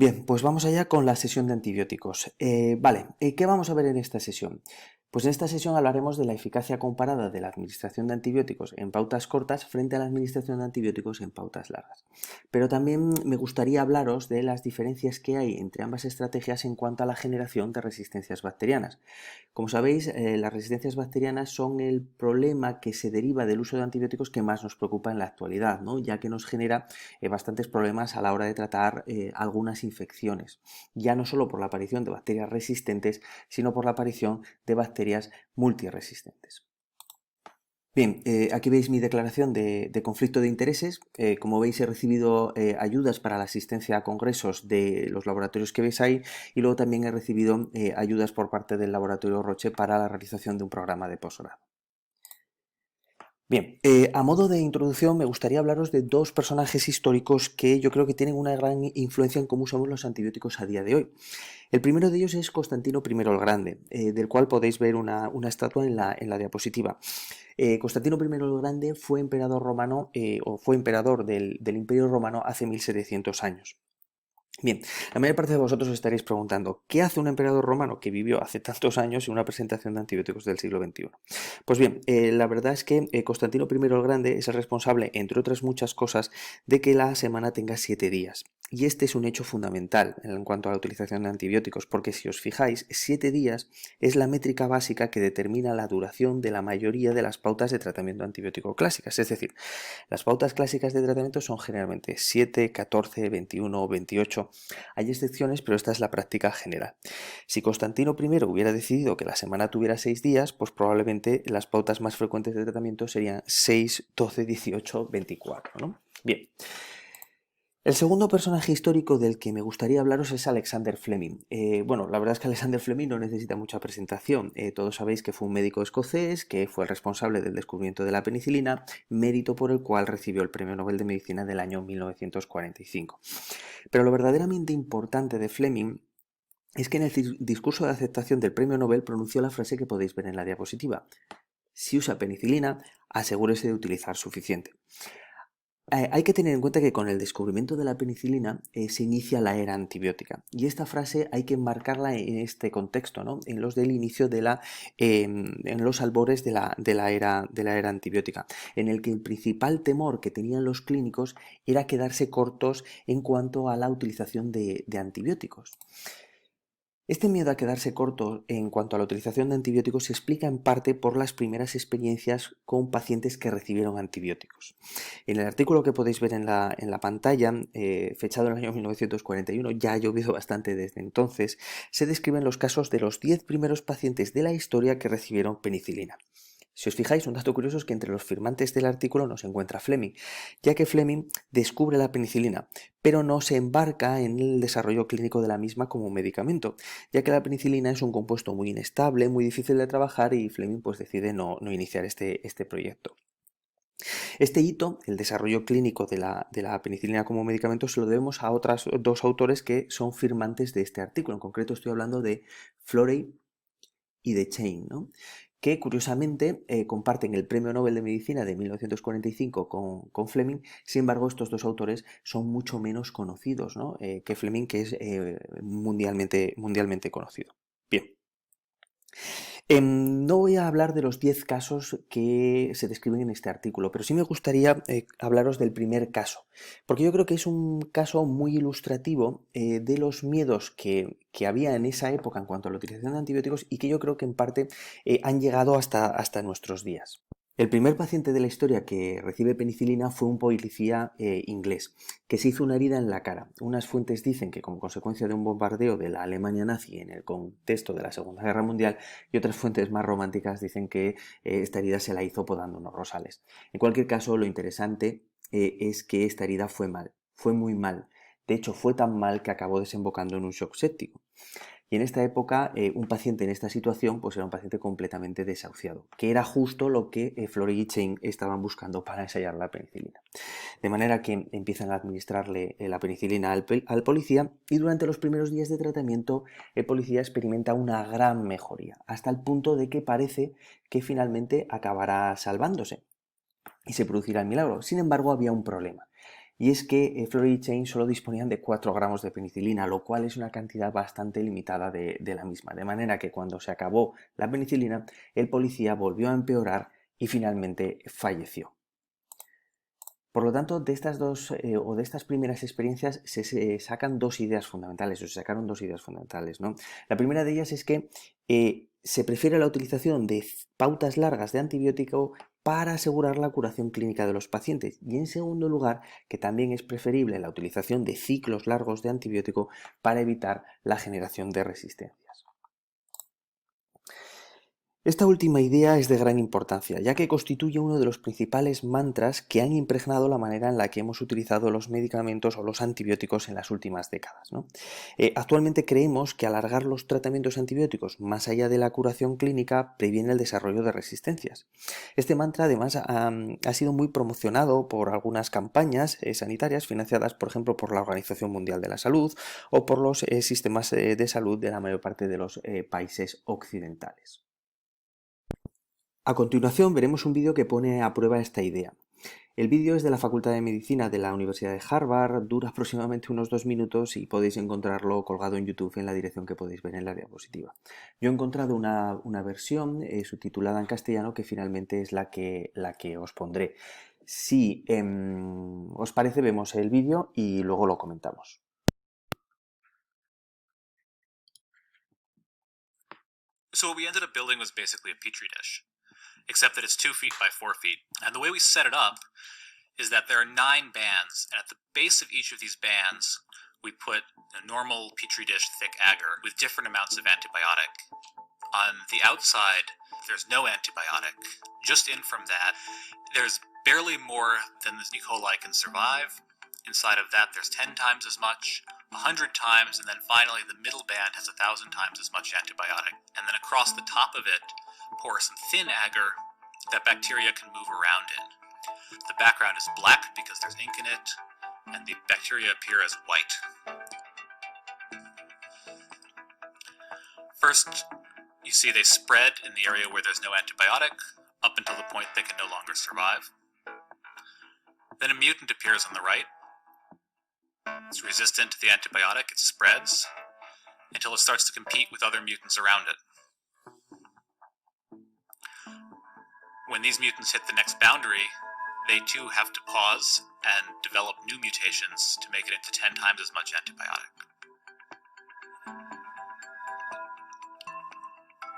Bien, pues vamos allá con la sesión de antibióticos. ¿Qué vamos a ver en esta sesión? Pues en esta sesión hablaremos de la eficacia comparada de la administración de antibióticos en pautas cortas frente a la administración de antibióticos en pautas largas. Pero también me gustaría hablaros de las diferencias que hay entre ambas estrategias en cuanto a la generación de resistencias bacterianas. Como sabéis, las resistencias bacterianas son el problema que se deriva del uso de antibióticos que más nos preocupa en la actualidad, ¿no? Ya que nos genera bastantes problemas a la hora de tratar algunas infecciones, ya no solo por la aparición de bacterias resistentes, sino por la aparición de bacterias multiresistentes. Bien, aquí veis mi declaración de conflicto de intereses. Como veis, he recibido ayudas para la asistencia a congresos de los laboratorios que veis ahí, y luego también he recibido ayudas por parte del laboratorio Roche para la realización de un programa de posgrado. Bien, a modo de introducción me gustaría hablaros de dos personajes históricos que yo creo que tienen una gran influencia en cómo usamos los antibióticos a día de hoy. El primero de ellos es Constantino I el Grande, del cual podéis ver una estatua en la diapositiva. Constantino I el Grande fue emperador romano o fue emperador del Imperio Romano hace 1700 años. Bien, la mayor parte de vosotros os estaréis preguntando, ¿qué hace un emperador romano que vivió hace tantos años en una presentación de antibióticos del siglo XXI? Pues bien, la verdad es que Constantino I el Grande es el responsable, entre otras muchas cosas, de que la semana tenga 7 días. Y este es un hecho fundamental en cuanto a la utilización de antibióticos, porque si os fijáis, 7 días es la métrica básica que determina la duración de la mayoría de las pautas de tratamiento antibiótico clásicas. Es decir, las pautas clásicas de tratamiento son generalmente 7, 14, 21, 28. Hay excepciones, pero esta es la práctica general. Si Constantino I hubiera decidido que la semana tuviera 6 días, pues probablemente las pautas más frecuentes de tratamiento serían 6, 12, 18, 24, ¿no? Bien. El segundo personaje histórico del que me gustaría hablaros es Alexander Fleming. La verdad es que Alexander Fleming no necesita mucha presentación. Todos sabéis que fue un médico escocés, que fue el responsable del descubrimiento de la penicilina, mérito por el cual recibió el Premio Nobel de Medicina del año 1945. Pero lo verdaderamente importante de Fleming es que en el discurso de aceptación del Premio Nobel pronunció la frase que podéis ver en la diapositiva. Si usa penicilina, asegúrese de utilizar suficiente. Hay que tener en cuenta que con el descubrimiento de la penicilina se inicia la era antibiótica, y esta frase hay que enmarcarla en este contexto, ¿no? En los del inicio en los albores de la era antibiótica, en el que el principal temor que tenían los clínicos era quedarse cortos en cuanto a la utilización de antibióticos. Este miedo a quedarse corto en cuanto a la utilización de antibióticos se explica en parte por las primeras experiencias con pacientes que recibieron antibióticos. En el artículo que podéis ver en la pantalla, fechado en el año 1941, ya ha llovido bastante desde entonces, se describen los casos de los 10 primeros pacientes de la historia que recibieron penicilina. Si os fijáis, un dato curioso es que entre los firmantes del artículo no se encuentra Fleming, ya que Fleming descubre la penicilina, pero no se embarca en el desarrollo clínico de la misma como medicamento, ya que la penicilina es un compuesto muy inestable, muy difícil de trabajar, y Fleming pues decide no iniciar este proyecto. Este hito, el desarrollo clínico de la penicilina como medicamento, se lo debemos a otros dos autores que son firmantes de este artículo. En concreto estoy hablando de Florey y de Chain, ¿no? Que curiosamente comparten el Premio Nobel de Medicina de 1945 con Fleming. Sin embargo, estos dos autores son mucho menos conocidos, ¿no? Que Fleming, que es mundialmente conocido. Bien. No voy a hablar de los 10 casos que se describen en este artículo, pero sí me gustaría hablaros del primer caso, porque yo creo que es un caso muy ilustrativo de los miedos que había en esa época en cuanto a la utilización de antibióticos, y que yo creo que en parte han llegado hasta nuestros días. El primer paciente de la historia que recibe penicilina fue un policía inglés, que se hizo una herida en la cara. Unas fuentes dicen que como consecuencia de un bombardeo de la Alemania nazi en el contexto de la Segunda Guerra Mundial, y otras fuentes más románticas dicen que esta herida se la hizo podando unos rosales. En cualquier caso, lo interesante es que esta herida fue muy mal. De hecho, fue tan mal que acabó desembocando en un shock séptico. Y en esta época, un paciente en esta situación pues era un paciente completamente desahuciado, que era justo lo que Florey y Chain estaban buscando para ensayar la penicilina. De manera que empiezan a administrarle la penicilina al policía, y durante los primeros días de tratamiento el policía experimenta una gran mejoría, hasta el punto de que parece que finalmente acabará salvándose y se producirá el milagro. Sin embargo, había un problema. y es que Florey y Chain solo disponían de 4 gramos de penicilina, lo cual es una cantidad bastante limitada de la misma, de manera que cuando se acabó la penicilina, el policía volvió a empeorar y finalmente falleció. Por lo tanto, de estas dos o de estas primeras experiencias se sacan dos ideas fundamentales, o se sacaron dos ideas fundamentales, ¿no? La primera de ellas es que se prefiere la utilización de pautas largas de antibiótico para asegurar la curación clínica de los pacientes. Y en segundo lugar, que también es preferible la utilización de ciclos largos de antibiótico para evitar la generación de resistencias. Esta última idea es de gran importancia, ya que constituye uno de los principales mantras que han impregnado la manera en la que hemos utilizado los medicamentos o los antibióticos en las últimas décadas, ¿no? Actualmente creemos que alargar los tratamientos antibióticos más allá de la curación clínica previene el desarrollo de resistencias. Este mantra además ha sido muy promocionado por algunas campañas sanitarias financiadas, por ejemplo, por la Organización Mundial de la Salud o por los sistemas de salud de la mayor parte de los países occidentales. A continuación veremos un vídeo que pone a prueba esta idea. El vídeo es de la Facultad de Medicina de la Universidad de Harvard, dura aproximadamente unos 2 minutos y podéis encontrarlo colgado en YouTube en la dirección que podéis ver en la diapositiva. Yo he encontrado una versión subtitulada en castellano que finalmente es la que os pondré. Si os parece, vemos el vídeo y luego lo comentamos. So what we ended up building was basically a petri dish, except that it's 2 feet by 4 feet. And the way we set it up is that there are 9 bands, and at the base of each of these bands, we put a normal petri dish thick agar with different amounts of antibiotic. On the outside, there's no antibiotic. Just in from that, there's barely more than the E. coli can survive. Inside of that, there's 10 times as much, 100 times, and then finally the middle band has 1,000 times as much antibiotic. And then across the top of it, pour some thin agar that bacteria can move around in. The background is black because there's ink in it, and the bacteria appear as white. First, you see they spread in the area where there's no antibiotic, up until the point they can no longer survive. Then a mutant appears on the right. It's resistant to the antibiotic, it spreads, until it starts to compete with other mutants around it. When these mutants hit the next boundary, they too have to pause and develop new mutations to make it into 10 times as much antibiotic.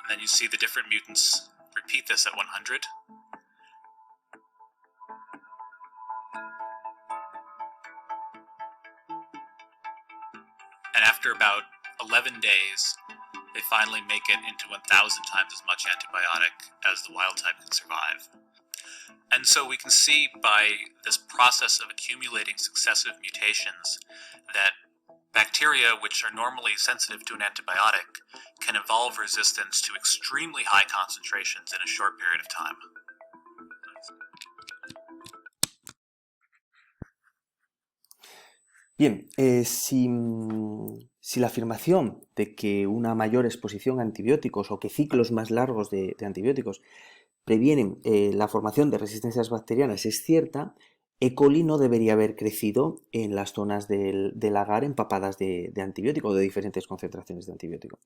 And then you see the different mutants repeat this at 100. And after about 11 days, they finally make it into 1,000 times as much antibiotic as the wild type can survive. And so we can see by this process of accumulating successive mutations that bacteria, which are normally sensitive to an antibiotic, can evolve resistance to extremely high concentrations in a short period of time. Bien, si la afirmación de que una mayor exposición a antibióticos o que ciclos más largos de antibióticos previenen la formación de resistencias bacterianas es cierta, E. coli no debería haber crecido en las zonas del agar empapadas de antibiótico o de diferentes concentraciones de antibiótico.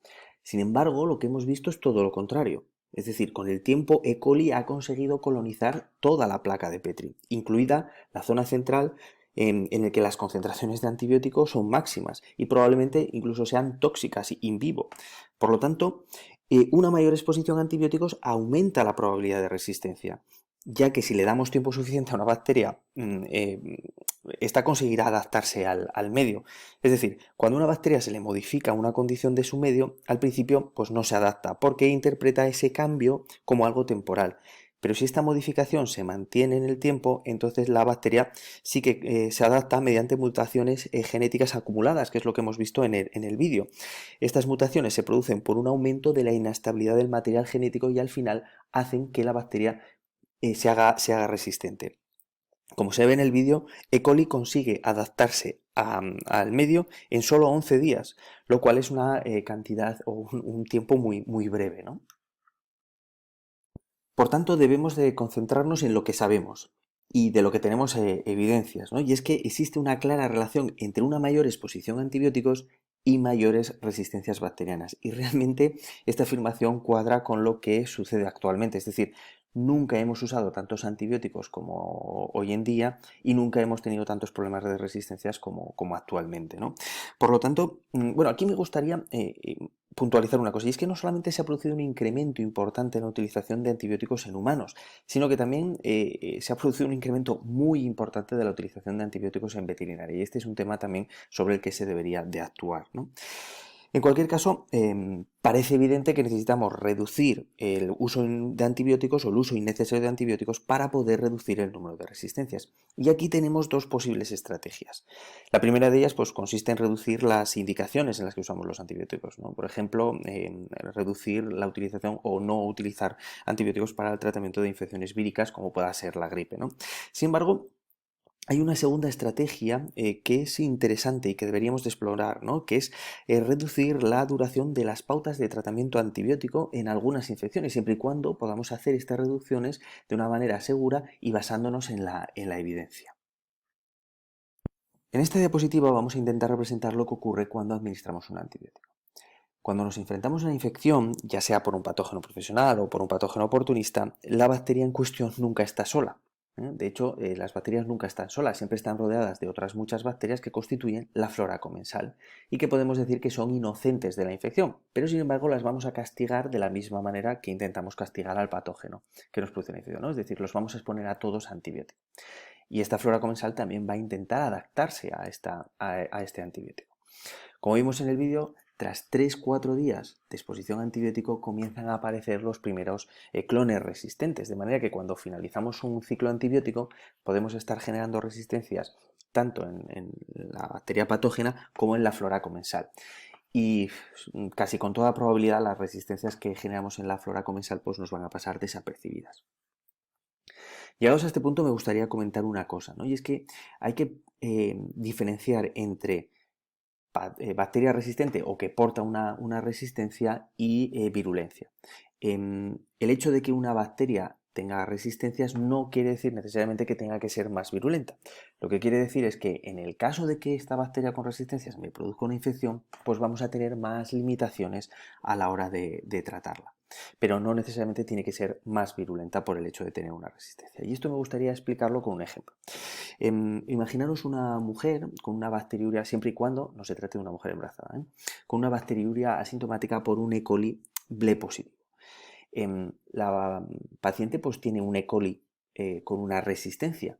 Sin embargo, lo que hemos visto es todo lo contrario. Es decir, con el tiempo E. coli ha conseguido colonizar toda la placa de Petri, incluida la zona central en el que las concentraciones de antibióticos son máximas y probablemente incluso sean tóxicas in vivo. Por lo tanto, una mayor exposición a antibióticos aumenta la probabilidad de resistencia, ya que si le damos tiempo suficiente a una bacteria, esta conseguirá adaptarse al medio. Es decir, cuando a una bacteria se le modifica una condición de su medio, al principio pues no se adapta, porque interpreta ese cambio como algo temporal. Pero si esta modificación se mantiene en el tiempo, entonces la bacteria sí que se adapta mediante mutaciones genéticas acumuladas, que es lo que hemos visto en el vídeo. Estas mutaciones se producen por un aumento de la inestabilidad del material genético y al final hacen que la bacteria se haga resistente. Como se ve en el vídeo, E. coli consigue adaptarse al medio en solo 11 días, lo cual es una cantidad o un tiempo muy, muy breve, ¿no? Por tanto, debemos de concentrarnos en lo que sabemos. y de lo que tenemos evidencias, ¿no? Y es que existe una clara relación entre una mayor exposición a antibióticos y mayores resistencias bacterianas. Y realmente esta afirmación cuadra con lo que sucede actualmente. Es decir, nunca hemos usado tantos antibióticos como hoy en día y nunca hemos tenido tantos problemas de resistencias como actualmente, ¿no? Por lo tanto, bueno, aquí me gustaría puntualizar una cosa, y es que no solamente se ha producido un incremento importante en la utilización de antibióticos en humanos, sino que también se ha producido un incremento muy importante de la utilización de antibióticos en veterinaria, y este es un tema también sobre el que se debería de actuar, ¿no? En cualquier caso, parece evidente que necesitamos reducir el uso de antibióticos o el uso innecesario de antibióticos para poder reducir el número de resistencias. Y aquí tenemos dos posibles estrategias. La primera de ellas pues, consiste en reducir las indicaciones en las que usamos los antibióticos, ¿no? Por ejemplo, reducir la utilización o no utilizar antibióticos para el tratamiento de infecciones víricas como pueda ser la gripe, ¿no? Sin embargo, hay una segunda estrategia que es interesante y que deberíamos de explorar, ¿no? Que es reducir la duración de las pautas de tratamiento antibiótico en algunas infecciones, siempre y cuando podamos hacer estas reducciones de una manera segura y basándonos en la evidencia. En esta diapositiva vamos a intentar representar lo que ocurre cuando administramos un antibiótico. Cuando nos enfrentamos a una infección, ya sea por un patógeno profesional o por un patógeno oportunista, la bacteria en cuestión nunca está sola. De hecho, las bacterias nunca están solas, siempre están rodeadas de otras muchas bacterias que constituyen la flora comensal y que podemos decir que son inocentes de la infección, pero sin embargo las vamos a castigar de la misma manera que intentamos castigar al patógeno que nos produce la infección, ¿no? Es decir, los vamos a exponer a todos a antibióticos. Y esta flora comensal también va a intentar adaptarse a este antibiótico. Como vimos en el vídeo, tras 3-4 días de exposición a antibiótico comienzan a aparecer los primeros clones resistentes, de manera que cuando finalizamos un ciclo antibiótico podemos estar generando resistencias tanto en la bacteria patógena como en la flora comensal. Y casi con toda probabilidad las resistencias que generamos en la flora comensal pues nos van a pasar desapercibidas. Llegados a este punto me gustaría comentar una cosa, ¿no? Y es que hay que diferenciar entre bacteria resistente o que porta una resistencia y virulencia. El hecho de que una bacteria tenga resistencias no quiere decir necesariamente que tenga que ser más virulenta. Lo que quiere decir es que en el caso de que esta bacteria con resistencias me produzca una infección, pues vamos a tener más limitaciones a la hora de tratarla. Pero no necesariamente tiene que ser más virulenta por el hecho de tener una resistencia. Y esto me gustaría explicarlo con un ejemplo. Imaginaros una mujer con una bacteriuria, siempre y cuando no se trate de una mujer embarazada, con una bacteriuria asintomática por un E. coli ble positivo. La paciente pues tiene un E. coli con una resistencia,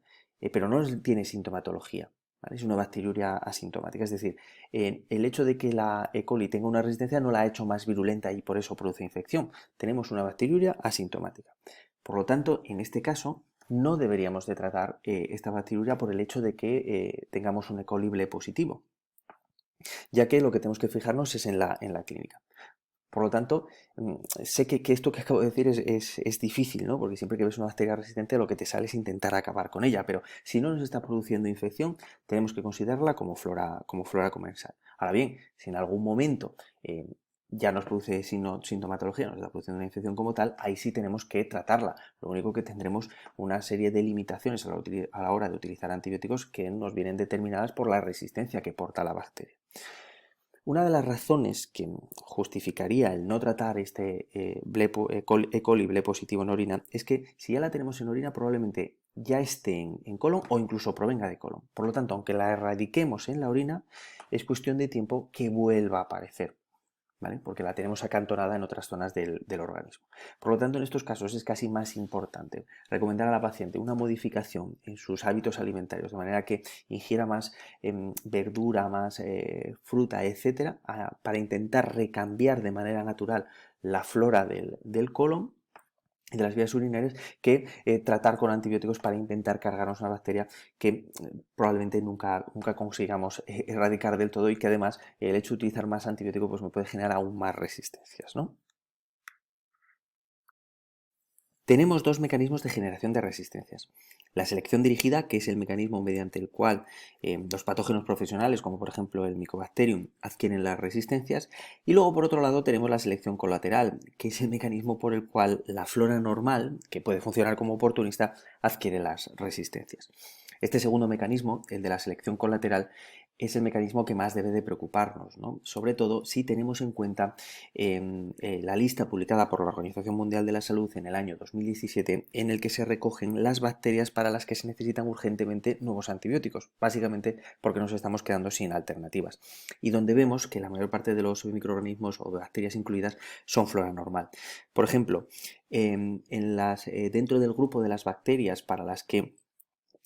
pero no tiene sintomatología. ¿Vale? Es una bacteriuria asintomática, es decir, el hecho de que la E. coli tenga una resistencia no la ha hecho más virulenta y por eso produce infección. Tenemos una bacteriuria asintomática. Por lo tanto, en este caso, no deberíamos de tratar esta bacteriuria por el hecho de que tengamos un E. coli ble positivo, ya que lo que tenemos que fijarnos es en la clínica. Por lo tanto, sé que esto que acabo de decir es difícil, ¿no? Porque siempre que ves una bacteria resistente lo que te sale es intentar acabar con ella, pero si no nos está produciendo infección, tenemos que considerarla como flora comensal. Ahora bien, si en algún momento ya nos produce sintomatología, nos está produciendo una infección como tal, ahí sí tenemos que tratarla. Lo único que tendremos una serie de limitaciones a la hora de utilizar antibióticos que nos vienen determinadas por la resistencia que porta la bacteria. Una de las razones que justificaría el no tratar este E. coli ble positivo en orina es que si ya la tenemos en orina probablemente ya esté en colon o incluso provenga de colon. Por lo tanto, aunque la erradiquemos en la orina, es cuestión de tiempo que vuelva a aparecer. ¿Vale? Porque la tenemos acantonada en otras zonas del organismo. Por lo tanto, en estos casos es casi más importante recomendar a la paciente una modificación en sus hábitos alimentarios, de manera que ingiera más verdura, más fruta, etcétera, para intentar recambiar de manera natural la flora del colon y de las vías urinarias, que tratar con antibióticos para intentar cargarnos una bacteria que probablemente nunca consigamos erradicar del todo y que además el hecho de utilizar más antibiótico pues me puede generar aún más resistencias, ¿no? Tenemos dos mecanismos de generación de resistencias. La selección dirigida, que es el mecanismo mediante el cual los patógenos profesionales, como por ejemplo el Mycobacterium, adquieren las resistencias. Y luego, por otro lado, tenemos la selección colateral, que es el mecanismo por el cual la flora normal, que puede funcionar como oportunista, adquiere las resistencias. Este segundo mecanismo, el de la selección colateral, es el mecanismo que más debe de preocuparnos, ¿no? Sobre todo si tenemos en cuenta la lista publicada por la Organización Mundial de la Salud en el año 2017, en el que se recogen las bacterias para las que se necesitan urgentemente nuevos antibióticos, básicamente porque nos estamos quedando sin alternativas, y donde vemos que la mayor parte de los microorganismos o bacterias incluidas son flora normal. Por ejemplo, dentro del grupo de las bacterias para las que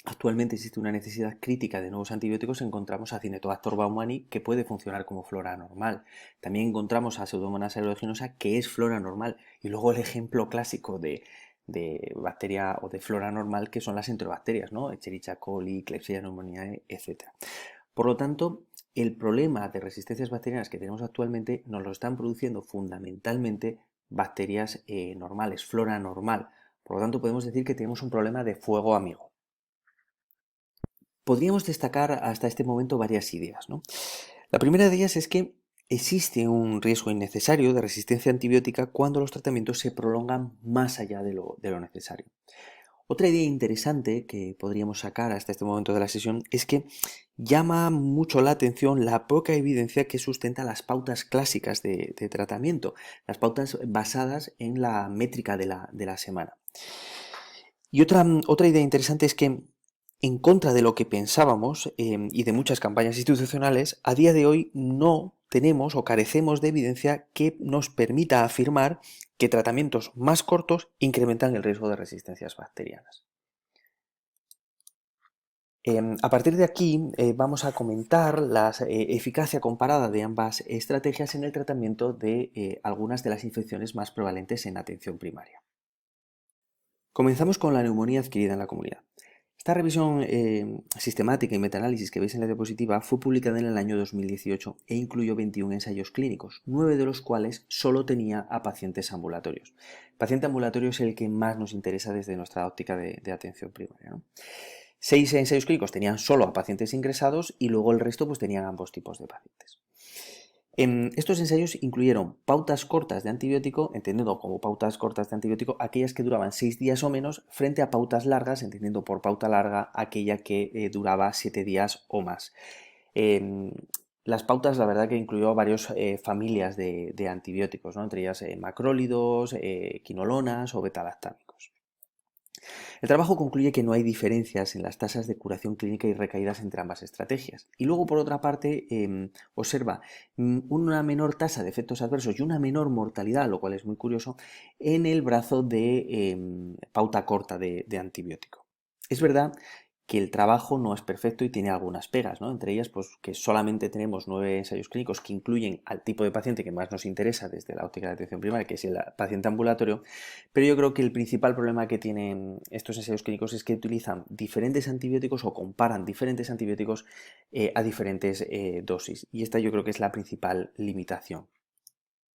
actualmente existe una necesidad crítica de nuevos antibióticos, encontramos a Cinetobacter baumannii, que puede funcionar como flora normal. También encontramos a Pseudomonas aeruginosa, que es flora normal. Y luego el ejemplo clásico de bacteria o de flora normal, que son las enterobacterias, ¿no? Escherichia coli, Klebsiella pneumoniae, etc. Por lo tanto, el problema de resistencias bacterianas que tenemos actualmente nos lo están produciendo fundamentalmente bacterias normales, flora normal. Por lo tanto, podemos decir que tenemos un problema de fuego amigo. Podríamos destacar hasta este momento varias ideas, ¿no? La primera de ellas es que existe un riesgo innecesario de resistencia antibiótica cuando los tratamientos se prolongan más allá de lo necesario. Otra idea interesante que podríamos sacar hasta este momento de la sesión es que llama mucho la atención la poca evidencia que sustenta las pautas clásicas de tratamiento, las pautas basadas en la métrica de la semana. Y otra idea interesante es que, en contra de lo que pensábamos y de muchas campañas institucionales, a día de hoy no tenemos o carecemos de evidencia que nos permita afirmar que tratamientos más cortos incrementan el riesgo de resistencias bacterianas. A partir de aquí vamos a comentar la eficacia comparada de ambas estrategias en el tratamiento de algunas de las infecciones más prevalentes en atención primaria. Comenzamos con la neumonía adquirida en la comunidad. Esta revisión sistemática y metaanálisis que veis en la diapositiva fue publicada en el año 2018 e incluyó 21 ensayos clínicos, 9 de los cuales solo tenía a pacientes ambulatorios. El paciente ambulatorio es el que más nos interesa desde nuestra óptica de atención primaria, ¿no? 6 ensayos clínicos tenían solo a pacientes ingresados y luego el resto pues tenían ambos tipos de pacientes. Estos ensayos incluyeron pautas cortas de antibiótico, entendiendo como pautas cortas de antibiótico aquellas que duraban 6 días o menos, frente a pautas largas, entendiendo por pauta larga aquella que duraba 7 días o más. Las pautas, la verdad que incluyó varias familias de antibióticos, ¿no? Entre ellas macrólidos, quinolonas o betalactámicos. El trabajo concluye que no hay diferencias en las tasas de curación clínica y recaídas entre ambas estrategias. Y luego, por otra parte, observa una menor tasa de efectos adversos y una menor mortalidad, lo cual es muy curioso, en el brazo de pauta corta de antibiótico. Es verdad que el trabajo no es perfecto y tiene algunas pegas, ¿no? Entre ellas, pues que solamente tenemos 9 ensayos clínicos que incluyen al tipo de paciente que más nos interesa desde la óptica de atención primaria, que es el paciente ambulatorio, pero yo creo que el principal problema que tienen estos ensayos clínicos es que utilizan diferentes antibióticos o comparan diferentes antibióticos a diferentes dosis, y esta yo creo que es la principal limitación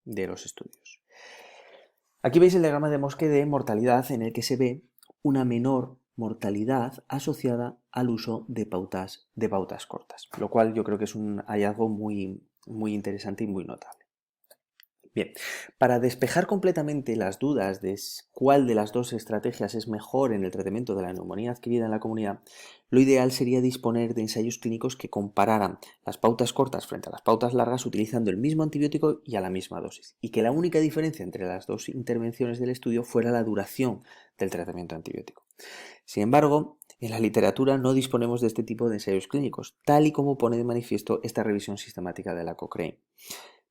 de los estudios. Aquí veis el diagrama de Mosque de mortalidad en el que se ve una menor mortalidad asociada al uso de pautas cortas, lo cual yo creo que es un hallazgo muy interesante y muy notable. Bien, para despejar completamente las dudas de cuál de las dos estrategias es mejor en el tratamiento de la neumonía adquirida en la comunidad, lo ideal sería disponer de ensayos clínicos que compararan las pautas cortas frente a las pautas largas utilizando el mismo antibiótico y a la misma dosis, y que la única diferencia entre las dos intervenciones del estudio fuera la duración del tratamiento antibiótico. Sin embargo, en la literatura no disponemos de este tipo de ensayos clínicos, tal y como pone de manifiesto esta revisión sistemática de la Cochrane.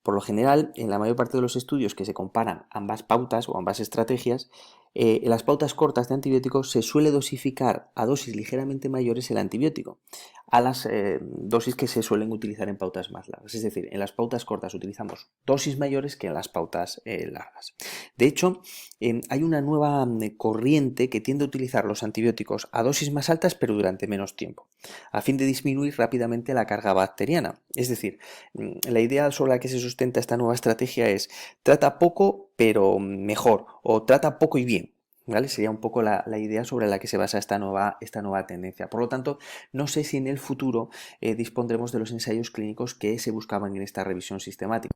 Por lo general, en la mayor parte de los estudios que se comparan ambas pautas o ambas estrategias, en las pautas cortas de antibióticos se suele dosificar a dosis ligeramente mayores el antibiótico a las dosis que se suelen utilizar en pautas más largas. Es decir, en las pautas cortas utilizamos dosis mayores que en las pautas largas. De hecho, hay una nueva corriente que tiende a utilizar los antibióticos a dosis más altas pero durante menos tiempo, a fin de disminuir rápidamente la carga bacteriana. Es decir, la idea sobre la que se sustenta esta nueva estrategia es trata poco pero mejor, o trata poco y bien, ¿vale? Sería un poco la idea sobre la que se basa esta nueva tendencia. Por lo tanto, no sé si en el futuro dispondremos de los ensayos clínicos que se buscaban en esta revisión sistemática.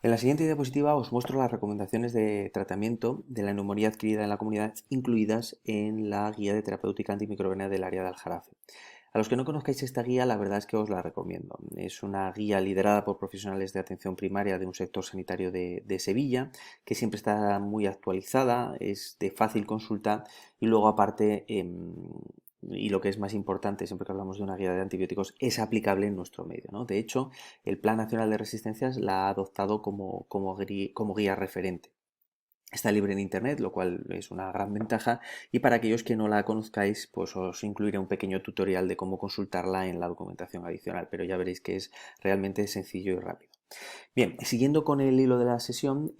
En la siguiente diapositiva os muestro las recomendaciones de tratamiento de la neumonía adquirida en la comunidad incluidas en la guía de terapéutica antimicrobiana del área de Aljarafe. A los que no conozcáis esta guía, la verdad es que os la recomiendo. Es una guía liderada por profesionales de atención primaria de un sector sanitario de Sevilla, que siempre está muy actualizada, es de fácil consulta y luego aparte, y lo que es más importante siempre que hablamos de una guía de antibióticos, es aplicable en nuestro medio, ¿no? De hecho, el Plan Nacional de Resistencias la ha adoptado como guía referente. Está libre en internet, lo cual es una gran ventaja, y para aquellos que no la conozcáis, pues os incluiré un pequeño tutorial de cómo consultarla en la documentación adicional, pero ya veréis que es realmente sencillo y rápido. Bien, siguiendo con el hilo de la sesión,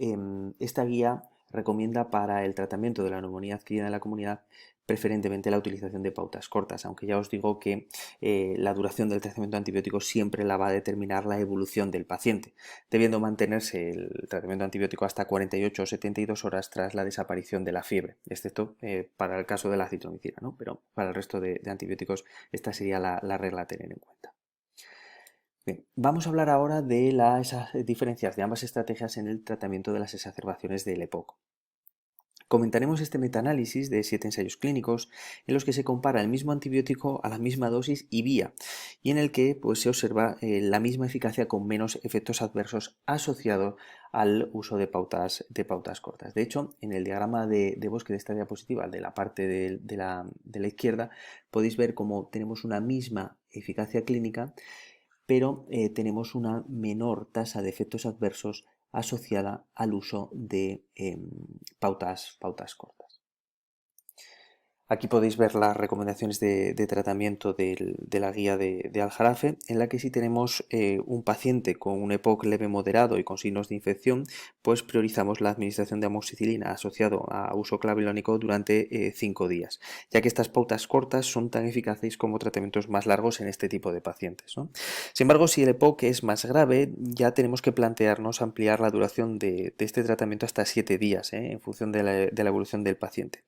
esta guía recomienda para el tratamiento de la neumonía adquirida en la comunidad preferentemente la utilización de pautas cortas, aunque ya os digo que la duración del tratamiento antibiótico siempre la va a determinar la evolución del paciente, debiendo mantenerse el tratamiento antibiótico hasta 48 o 72 horas tras la desaparición de la fiebre, excepto para el caso de la citromicina, ¿no? Pero para el resto de antibióticos esta sería la regla a tener en cuenta. Bien, vamos a hablar ahora de las diferencias de ambas estrategias en el tratamiento de las exacerbaciones del EPOC. Comentaremos este metaanálisis de 7 ensayos clínicos en los que se compara el mismo antibiótico a la misma dosis y vía, y en el que pues, se observa la misma eficacia con menos efectos adversos asociados al uso de pautas cortas. De hecho, en el diagrama de bosque de esta diapositiva, de la parte de la izquierda, podéis ver cómo tenemos una misma eficacia clínica, pero tenemos una menor tasa de efectos adversos asociada al uso de pautas cortas. Aquí podéis ver las recomendaciones de tratamiento de la guía de Aljarafe, en la que si tenemos un paciente con un EPOC leve moderado y con signos de infección, pues priorizamos la administración de amoxicilina asociado a uso clavilónico durante 5 días, ya que estas pautas cortas son tan eficaces como tratamientos más largos en este tipo de pacientes, ¿no? Sin embargo, si el EPOC es más grave, ya tenemos que plantearnos ampliar la duración de este tratamiento hasta 7 días, en función de la evolución del paciente.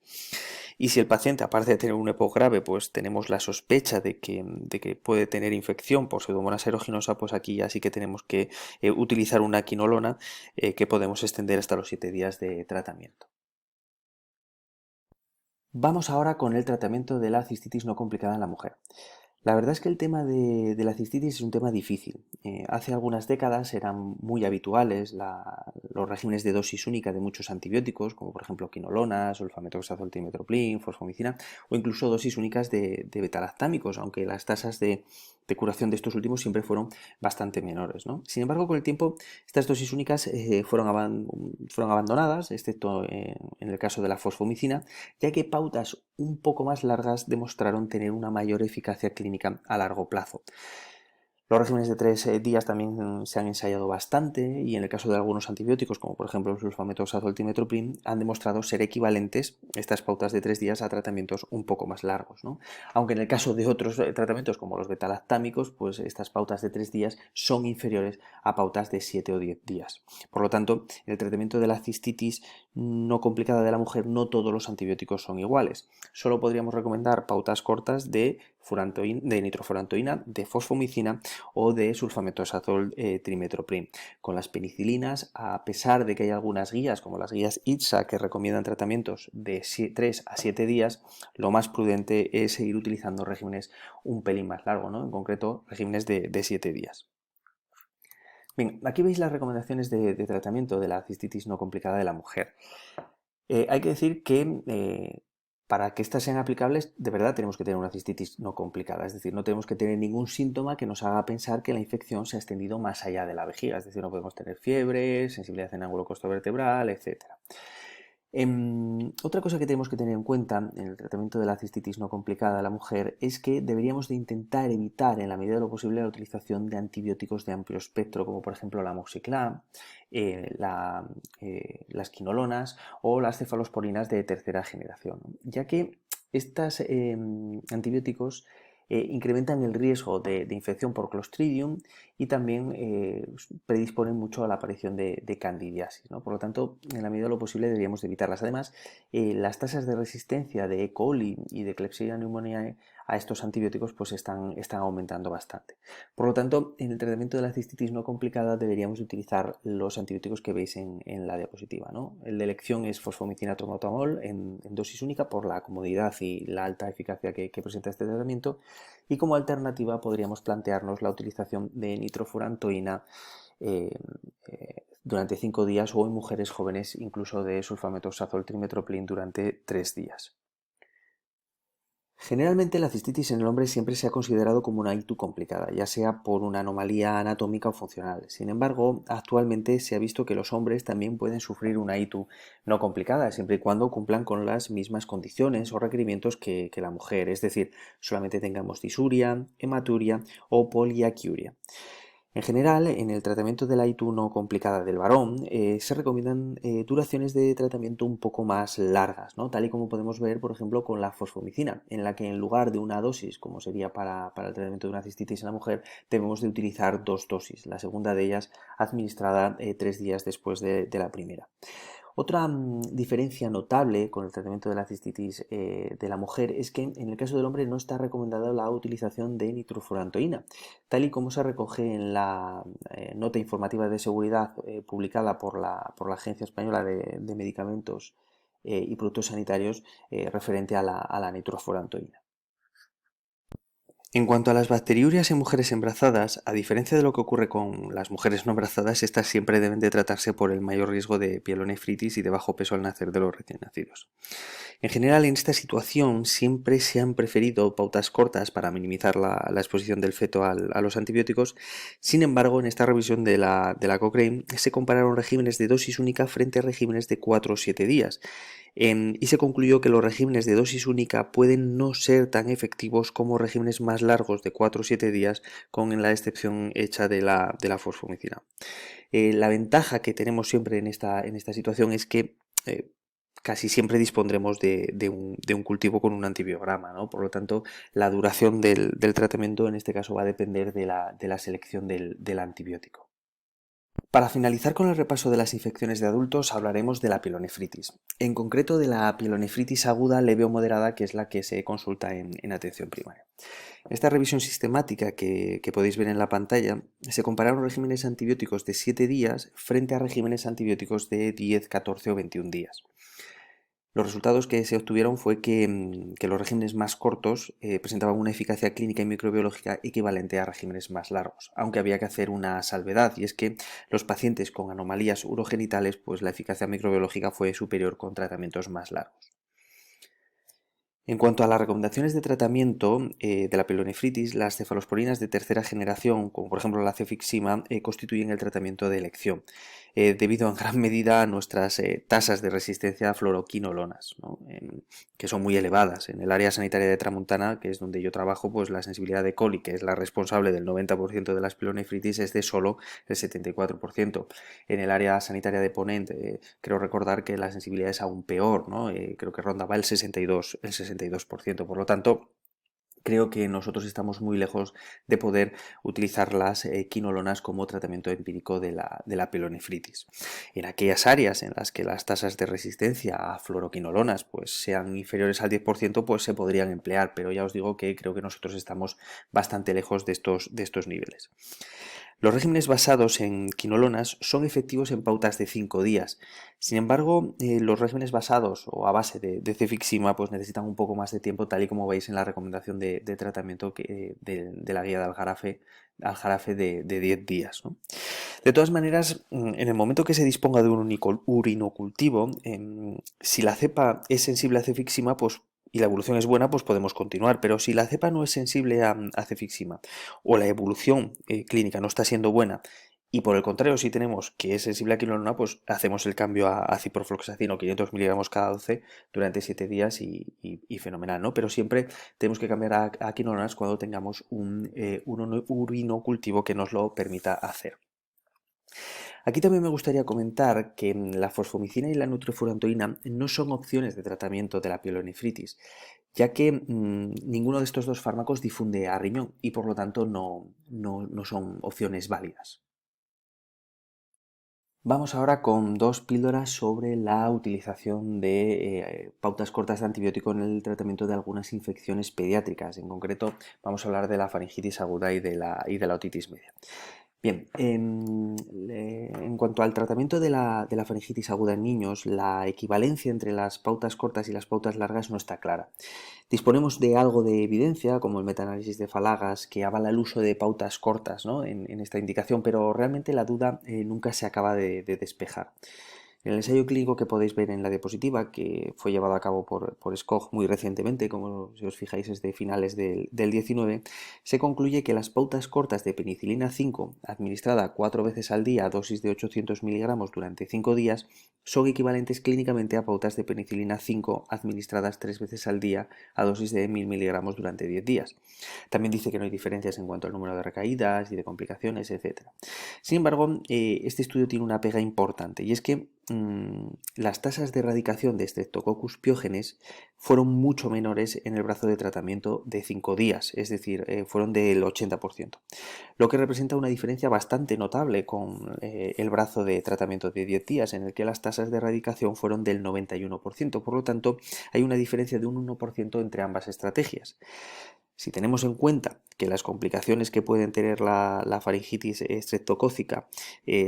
Y si el paciente, aparte de tener un EPOC grave, pues tenemos la sospecha de que puede tener infección por Pseudomonas aeruginosa, pues aquí ya sí que tenemos que utilizar una quinolona que podemos extender hasta los 7 días de tratamiento. Vamos ahora con el tratamiento de la cistitis no complicada en la mujer. La verdad es que el tema de la cistitis es un tema difícil. Hace algunas décadas eran muy habituales los regímenes de dosis única de muchos antibióticos, como por ejemplo quinolonas, sulfamethoxazol, trimethoprim, fosfomicina, o incluso dosis únicas de betalactámicos, aunque las tasas de curación de estos últimos siempre fueron bastante menores, ¿no? Sin embargo, con el tiempo estas dosis únicas fueron abandonadas, excepto en el caso de la fosfomicina, ya que pautas un poco más largas demostraron tener una mayor eficacia clínica a largo plazo. Los regímenes de 3 días también se han ensayado bastante y en el caso de algunos antibióticos, como por ejemplo el sulfamethoxazol, trimethoprim, han demostrado ser equivalentes estas pautas de 3 días a tratamientos un poco más largos, ¿no? Aunque en el caso de otros tratamientos como los betalactámicos, pues estas pautas de 3 días son inferiores a pautas de 7 o 10 días. Por lo tanto, en el tratamiento de la cistitis no complicada de la mujer, no todos los antibióticos son iguales. Solo podríamos recomendar pautas cortas de nitrofurantoína, de fosfomicina o de sulfamethoxazol trimethoprim. Con las penicilinas, a pesar de que hay algunas guías, como las guías ITSA, que recomiendan tratamientos de 3 a 7 días, lo más prudente es seguir utilizando regímenes un pelín más largos, ¿no? En concreto, regímenes de 7 días. Bien, aquí veis las recomendaciones de tratamiento de la cistitis no complicada de la mujer. Hay que decir que para que estas sean aplicables, de verdad tenemos que tener una cistitis no complicada, es decir, no tenemos que tener ningún síntoma que nos haga pensar que la infección se ha extendido más allá de la vejiga, es decir, no podemos tener fiebre, sensibilidad en ángulo costovertebral, etc. Otra cosa que tenemos que tener en cuenta en el tratamiento de la cistitis no complicada de la mujer es que deberíamos de intentar evitar en la medida de lo posible la utilización de antibióticos de amplio espectro, como por ejemplo la amoxicilina, las quinolonas o las cefalosporinas de tercera generación, ¿no? Ya que estos antibióticos incrementan el riesgo de infección por Clostridium y también predisponen mucho a la aparición de candidiasis, ¿no? Por lo tanto, en la medida de lo posible deberíamos de evitarlas. Además, las tasas de resistencia de E. coli y de Klebsiella pneumoniae a estos antibióticos pues están aumentando bastante. Por lo tanto, en el tratamiento de la cistitis no complicada deberíamos utilizar los antibióticos que veis en la diapositiva, ¿no? El de elección es fosfomicina tromotamol en dosis única por la comodidad y la alta eficacia que presenta este tratamiento, y como alternativa podríamos plantearnos la utilización de nitrofurantoína eh, durante 5 días o en mujeres jóvenes incluso de sulfametosazol trimetoprim durante 3 días. Generalmente la cistitis en el hombre siempre se ha considerado como una ITU complicada, ya sea por una anomalía anatómica o funcional. Sin embargo, actualmente se ha visto que los hombres también pueden sufrir una ITU no complicada, siempre y cuando cumplan con las mismas condiciones o requerimientos que la mujer, es decir, solamente tengamos disuria, hematuria o poliaquiuria. En general, en el tratamiento de la ITU no complicada del varón, se recomiendan duraciones de tratamiento un poco más largas, ¿no? Tal y como podemos ver, por ejemplo, con la fosfomicina, en la que en lugar de una dosis, como sería para el tratamiento de una cistitis en la mujer, debemos de utilizar 2 dosis, la segunda de ellas administrada 3 días después de la primera. Otra diferencia notable con el tratamiento de la cistitis de la mujer es que en el caso del hombre no está recomendada la utilización de nitrofurantoína, tal y como se recoge en la nota informativa de seguridad publicada por la Agencia Española de Medicamentos y Productos Sanitarios referente a la nitrofurantoína. En cuanto a las bacteriurias en mujeres embarazadas, a diferencia de lo que ocurre con las mujeres no embarazadas, estas siempre deben de tratarse por el mayor riesgo de pielonefritis y de bajo peso al nacer de los recién nacidos. En general, en esta situación siempre se han preferido pautas cortas para minimizar la exposición del feto a los antibióticos. Sin embargo, en esta revisión de la Cochrane se compararon regímenes de dosis única frente a regímenes de 4 o 7 días. Y se concluyó que los regímenes de dosis única pueden no ser tan efectivos como regímenes más largos de 4 o 7 días, con la excepción hecha de la fosfomicina. La ventaja que tenemos siempre en esta situación es que casi siempre dispondremos de un cultivo con un antibiograma, ¿no? Por lo tanto, la duración del tratamiento en este caso va a depender de la selección del antibiótico. Para finalizar con el repaso de las infecciones de adultos, hablaremos de la pielonefritis. En concreto de la pielonefritis aguda, leve o moderada, que es la que se consulta en atención primaria. En esta revisión sistemática que podéis ver en la pantalla, se compararon regímenes antibióticos de 7 días frente a regímenes antibióticos de 10, 14 o 21 días. Los resultados que se obtuvieron fue que los regímenes más cortos presentaban una eficacia clínica y microbiológica equivalente a regímenes más largos, aunque había que hacer una salvedad, y es que los pacientes con anomalías urogenitales, pues la eficacia microbiológica fue superior con tratamientos más largos. En cuanto a las recomendaciones de tratamiento de la pielonefritis, las cefalosporinas de tercera generación, como por ejemplo la cefixima, constituyen el tratamiento de elección, debido en gran medida a nuestras tasas de resistencia a fluoroquinolonas, ¿no? Que son muy elevadas. En el área sanitaria de Tramuntana, que es donde yo trabajo, pues la sensibilidad de coli, que es la responsable del 90% de las pielonefritis, es de solo el 74%. En el área sanitaria de Ponent, creo recordar que la sensibilidad es aún peor, ¿no? Creo que rondaba el 62%. Por lo tanto, creo que nosotros estamos muy lejos de poder utilizar las quinolonas como tratamiento empírico de la pielonefritis. En aquellas áreas en las que las tasas de resistencia a fluoroquinolonas pues, sean inferiores al 10%, pues se podrían emplear, pero ya os digo que creo que nosotros estamos bastante lejos de estos niveles. Los regímenes basados en quinolonas son efectivos en pautas de 5 días. Sin embargo, los regímenes basados o a base de cefixima pues necesitan un poco más de tiempo, tal y como veis en la recomendación de tratamiento de la guía de Aljarafe de 10 días, ¿no? De todas maneras, en el momento que se disponga de un urinocultivo, si la cepa es sensible a cefixima, pues y la evolución es buena, pues podemos continuar. Pero si la cepa no es sensible a cefixima o la evolución clínica no está siendo buena y por el contrario si tenemos que es sensible a quinolona, pues hacemos el cambio a ciprofloxacino 500 miligramos cada 12 durante 7 días y fenomenal, ¿no? Pero siempre tenemos que cambiar a quinolonas cuando tengamos un urinocultivo que nos lo permita hacer. Aquí también me gustaría comentar que la fosfomicina y la nutrofurantoína no son opciones de tratamiento de la pielonefritis, ya que ninguno de estos dos fármacos difunde a riñón y por lo tanto no son opciones válidas. Vamos ahora con dos píldoras sobre la utilización de pautas cortas de antibiótico en el tratamiento de algunas infecciones pediátricas. En concreto, vamos a hablar de la faringitis aguda y de la otitis media. Bien, en cuanto al tratamiento de la faringitis aguda en niños, la equivalencia entre las pautas cortas y las pautas largas no está clara. Disponemos de algo de evidencia, como el metaanálisis de Falagas, que avala el uso de pautas cortas, ¿no?, en esta indicación, pero realmente la duda nunca se acaba de despejar. En el ensayo clínico que podéis ver en la diapositiva, que fue llevado a cabo por SCOG muy recientemente, como si os fijáis es de finales del 19, se concluye que las pautas cortas de penicilina 5, administrada 4 veces al día a dosis de 800 miligramos durante 5 días, son equivalentes clínicamente a pautas de penicilina 5 administradas 3 veces al día a dosis de 1000 miligramos durante 10 días. También dice que no hay diferencias en cuanto al número de recaídas y de complicaciones, etc. Sin embargo, este estudio tiene una pega importante, y es que las tasas de erradicación de Streptococcus pyogenes fueron mucho menores en el brazo de tratamiento de 5 días, es decir, fueron del 80%, lo que representa una diferencia bastante notable con el brazo de tratamiento de 10 días, en el que las tasas de erradicación fueron del 91%. Por lo tanto, hay una diferencia de un 1% entre ambas estrategias. Si tenemos en cuenta que las complicaciones que pueden tener la faringitis estreptocócica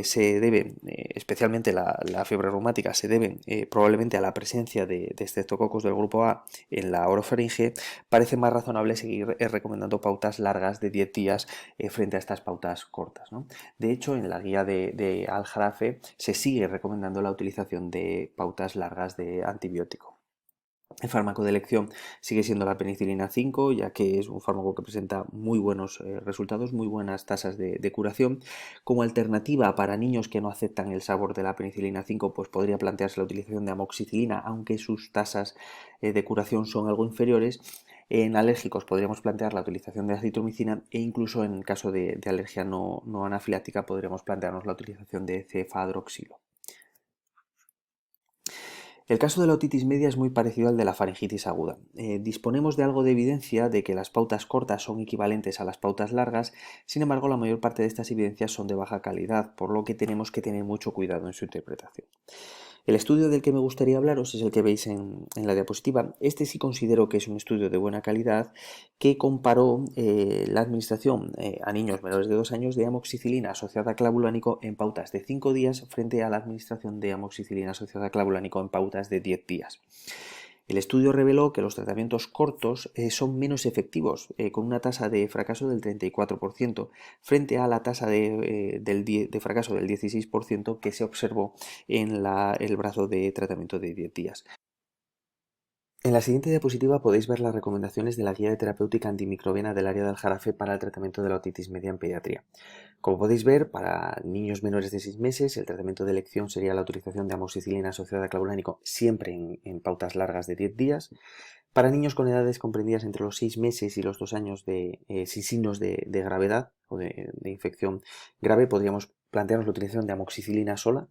se deben, especialmente la fiebre reumática, se deben probablemente a la presencia de estreptococos del grupo A en la orofaringe, parece más razonable seguir recomendando pautas largas de 10 días frente a estas pautas cortas, ¿no? De hecho, en la guía de Al-Jarafe se sigue recomendando la utilización de pautas largas de antibiótico. El fármaco de elección sigue siendo la penicilina 5, ya que es un fármaco que presenta muy buenos resultados, muy buenas tasas de curación. Como alternativa para niños que no aceptan el sabor de la penicilina 5, pues podría plantearse la utilización de amoxicilina, aunque sus tasas de curación son algo inferiores. En alérgicos podríamos plantear la utilización de acitromicina, e incluso en caso de alergia no anafiláctica podríamos plantearnos la utilización de cefadroxilo. El caso de la otitis media es muy parecido al de la faringitis aguda. Disponemos de algo de evidencia de que las pautas cortas son equivalentes a las pautas largas, sin embargo la mayor parte de estas evidencias son de baja calidad, por lo que tenemos que tener mucho cuidado en su interpretación. El estudio del que me gustaría hablaros es el que veis en la diapositiva. Este sí considero que es un estudio de buena calidad, que comparó la administración a niños menores de 2 años de amoxicilina asociada a clavulánico en pautas de 5 días frente a la administración de amoxicilina asociada a clavulánico en pautas de 10 días. El estudio reveló que los tratamientos cortos son menos efectivos, con una tasa de fracaso del 34%, frente a la tasa de fracaso del 16% que se observó en el brazo de tratamiento de 10 días. En la siguiente diapositiva podéis ver las recomendaciones de la guía de terapéutica antimicrobiana del área del Jarafe para el tratamiento de la otitis media en pediatría. Como podéis ver, para niños menores de 6 meses, el tratamiento de elección sería la utilización de amoxicilina asociada a clavulánico siempre en pautas largas de 10 días. Para niños con edades comprendidas entre los 6 meses y los 2 años sin signos de gravedad o de infección grave, podríamos plantearnos la utilización de amoxicilina sola,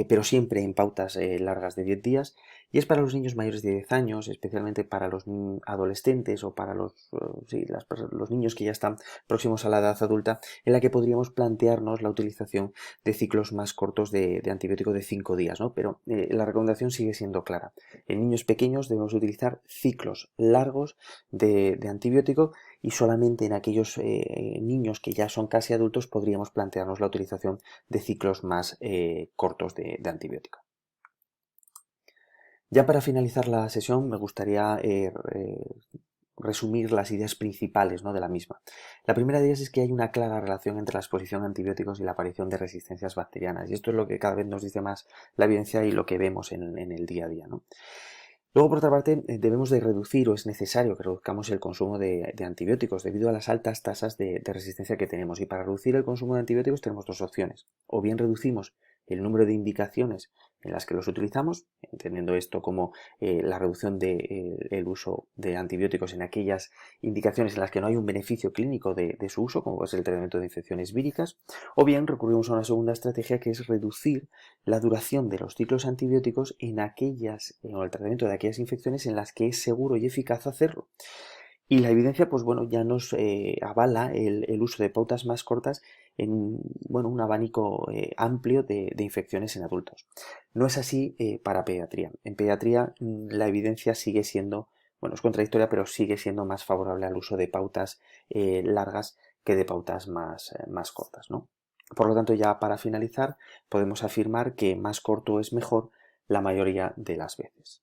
pero siempre en pautas largas de 10 días. Y es para los niños mayores de 10 años, especialmente para los adolescentes o para los niños que ya están próximos a la edad adulta, en la que podríamos plantearnos la utilización de ciclos más cortos de antibiótico de 5 días, ¿no? Pero la recomendación sigue siendo clara. En niños pequeños debemos utilizar ciclos largos de antibiótico, y solamente en aquellos niños que ya son casi adultos podríamos plantearnos la utilización de ciclos más cortos de antibiótico. Ya para finalizar la sesión me gustaría resumir las ideas principales, ¿no?, de la misma. La primera de ellas es que hay una clara relación entre la exposición a antibióticos y la aparición de resistencias bacterianas, y esto es lo que cada vez nos dice más la evidencia y lo que vemos en el día a día, ¿no? Luego, por otra parte, debemos de reducir, o es necesario que reduzcamos el consumo de antibióticos debido a las altas tasas de resistencia que tenemos. Y para reducir el consumo de antibióticos tenemos dos opciones. O bien reducimos el número de indicaciones en las que los utilizamos, entendiendo esto como la reducción del uso de antibióticos en aquellas indicaciones en las que no hay un beneficio clínico de su uso, como es el tratamiento de infecciones víricas, o bien recurrimos a una segunda estrategia, que es reducir la duración de los ciclos antibióticos en el tratamiento de aquellas infecciones en las que es seguro y eficaz hacerlo. Y la evidencia, pues bueno, ya nos avala el uso de pautas más cortas en, bueno, un abanico amplio de infecciones en adultos. No es así para pediatría. En pediatría la evidencia sigue siendo, bueno, es contradictoria, pero sigue siendo más favorable al uso de pautas largas que de pautas más cortas, ¿no? Por lo tanto, ya para finalizar, podemos afirmar que más corto es mejor la mayoría de las veces.